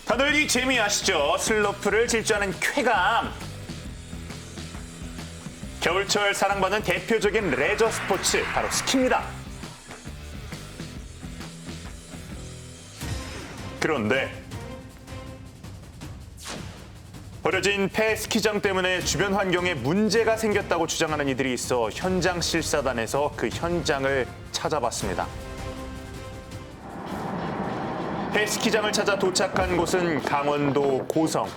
다들 이 재미 아시죠? 슬로프를 질주하는 쾌감. 겨울철 사랑받는 대표적인 레저 스포츠, 바로 스키입니다. 그런데 버려진 폐 스키장 때문에 주변 환경에 문제가 생겼다고 주장하는 이들이 있어 현장 실사단에서 그 현장을 찾아봤습니다. 폐 스키장을 찾아 도착한 곳은 강원도 고성.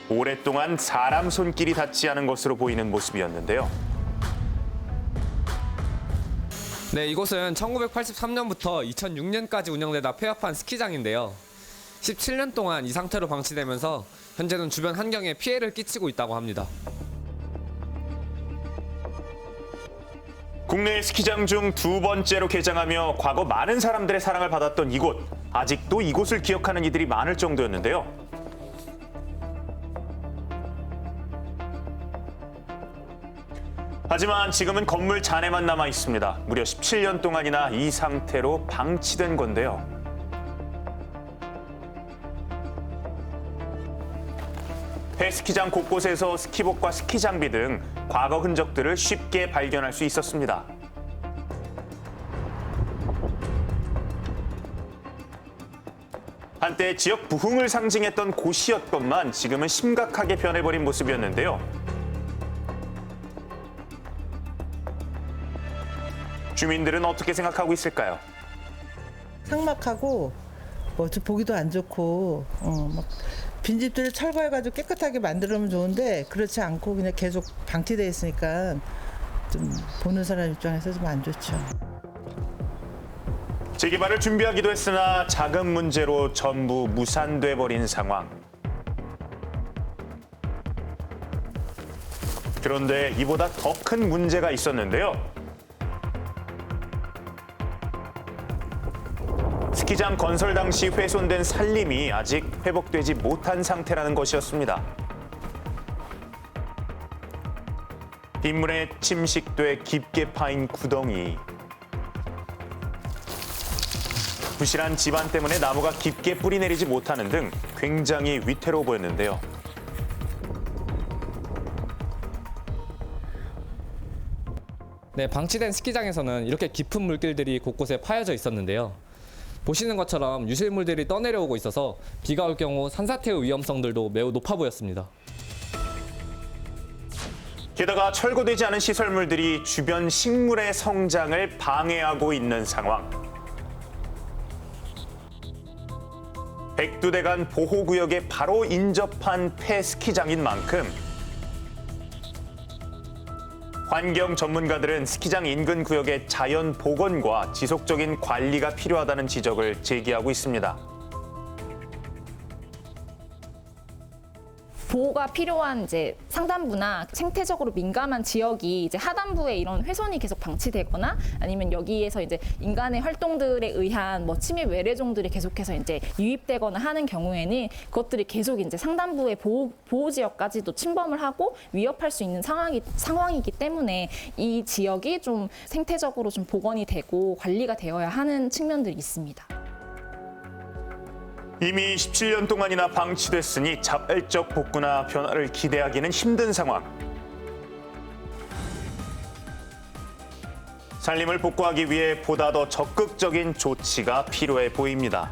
오랫동안 사람 손길이 닿지 않은 것으로 보이는 모습이었는데요. 네, 이곳은 1983년부터 2006년까지 운영되다 폐업한 스키장인데요. 17년 동안 이 상태로 방치되면서 현재는 주변 환경에 피해를 끼치고 있다고 합니다. 국내 스키장 중 두 번째로 개장하며 과거 많은 사람들의 사랑을 받았던 이곳. 아직도 이곳을 기억하는 이들이 많을 정도였는데요. 하지만 지금은 건물 잔해만 남아 있습니다. 무려 17년 동안이나 이 상태로 방치된 건데요. 폐스키장 곳곳에서 스키복과 스키 장비 등 과거 흔적들을 쉽게 발견할 수 있었습니다. 한때 지역 부흥을 상징했던 곳이었건만 지금은 심각하게 변해버린 모습이었는데요. 주민들은 어떻게 생각하고 있을까요? 삭막하고 좀 보기도 안 좋고 막 빈집들을 철거해가지고 깨끗하게 만들면 좋은데 그렇지 않고 그냥 계속 방치돼 있으니까 좀 보는 사람 입장에서 좀 안 좋죠. 재개발을 준비하기도 했으나 작은 문제로 전부 무산돼 버린 상황. 그런데 이보다 더 큰 문제가 있었는데요. 스키장 건설 당시 훼손된 산림이 아직 회복되지 못한 상태라는 것이었습니다. 빗물에 침식돼 깊게 파인 구덩이. 부실한 지반 때문에 나무가 깊게 뿌리내리지 못하는 등 굉장히 위태로워 보였는데요. 네, 방치된 스키장에서는 이렇게 깊은 물길들이 곳곳에 파여져 있었는데요. 보시는 것처럼 유실물들이 떠내려오고 있어서 비가 올 경우 산사태의 위험성들도 매우 높아 보였습니다. 게다가 철거되지 않은 시설물들이 주변 식물의 성장을 방해하고 있는 상황. 백두대간 보호구역에 바로 인접한 폐스키장인 만큼 환경 전문가들은 스키장 인근 구역의 자연 복원과 지속적인 관리가 필요하다는 지적을 제기하고 있습니다. 보호가 필요한 이제 상단부나 생태적으로 민감한 지역이 이제 하단부에 이런 훼손이 계속 방치되거나 아니면 여기에서 이제 인간의 활동들에 의한 뭐 침입 외래종들이 계속해서 이제 유입되거나 하는 경우에는 그것들이 계속 이제 상단부의 보호 지역까지도 침범을 하고 위협할 수 있는 상황이기 때문에 이 지역이 좀 생태적으로 좀 복원이 되고 관리가 되어야 하는 측면들이 있습니다. 이미 17년 동안이나 방치됐으니 자발적 복구나 변화를 기대하기는 힘든 상황. 산림을 복구하기 위해 보다 더 적극적인 조치가 필요해 보입니다.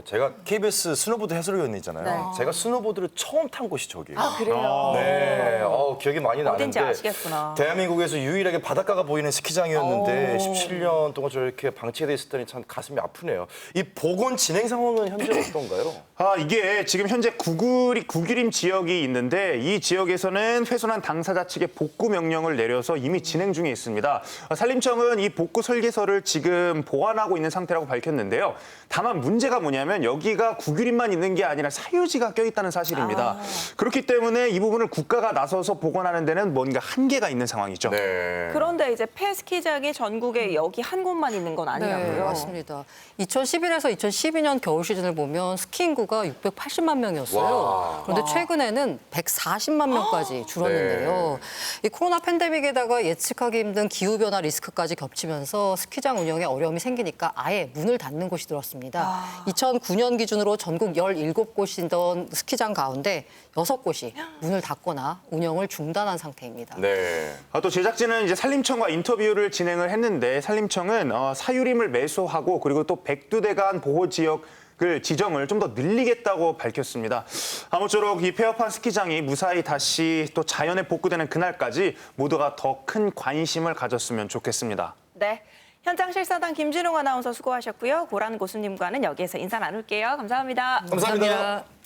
제가 KBS 스노보드 해설위원이잖아요. 네. 제가 스노보드를 처음 탄 곳이 저기예요. 아, 그래요? 네, 기억이 많이 어딘지 나는데 아시겠구나. 대한민국에서 유일하게 바닷가가 보이는 스키장이었는데 17년 동안 저렇게 방치돼 있었다니 참 가슴이 아프네요. 이 복원 진행 상황은 현재 어떤가요? 이게 지금 현재 구기림 지역이 있는데 이 지역에서는 훼손한 당사자 측에 복구 명령을 내려서 이미 진행 중에 있습니다. 산림청은 이 복구 설계서를 지금 보완하고 있는 상태라고 밝혔는데요. 다만 문제가 뭐냐면 뭐냐면 여기가 국유림만 있는 게 아니라 사유지가 껴있다는 사실입니다. 그렇기 때문에 이 부분을 국가가 나서서 복원하는 데는 뭔가 한계가 있는 상황이죠. 네. 그런데 이제 폐 스키장이 전국에 여기 한 곳만 있는 건 아니라고요. 네, 맞습니다. 2011에서 2012년 겨울 시즌을 보면 스키 인구가 680만 명이었어요. 와. 그런데 최근에는 140만 명까지 줄었는데요. 이 코로나 팬데믹에다가 예측하기 힘든 기후변화 리스크까지 겹치면서 스키장 운영에 어려움이 생기니까 아예 문을 닫는 곳이 늘었습니다. 2009년 기준으로 전국 17곳이던 스키장 가운데 6곳이 문을 닫거나 운영을 중단한 상태입니다. 네. 또 제작진은 이제 산림청과 인터뷰를 진행을 했는데 산림청은 사유림을 매수하고 그리고 또 백두대간 보호 지역을 지정을 좀 더 늘리겠다고 밝혔습니다. 아무쪼록 이 폐업한 스키장이 무사히 다시 또 자연에 복구되는 그날까지 모두가 더 큰 관심을 가졌으면 좋겠습니다. 네. 현장 실사단 김진웅 아나운서 수고하셨고요. 고란 고수님과는 여기에서 인사 나눌게요. 감사합니다. 감사합니다.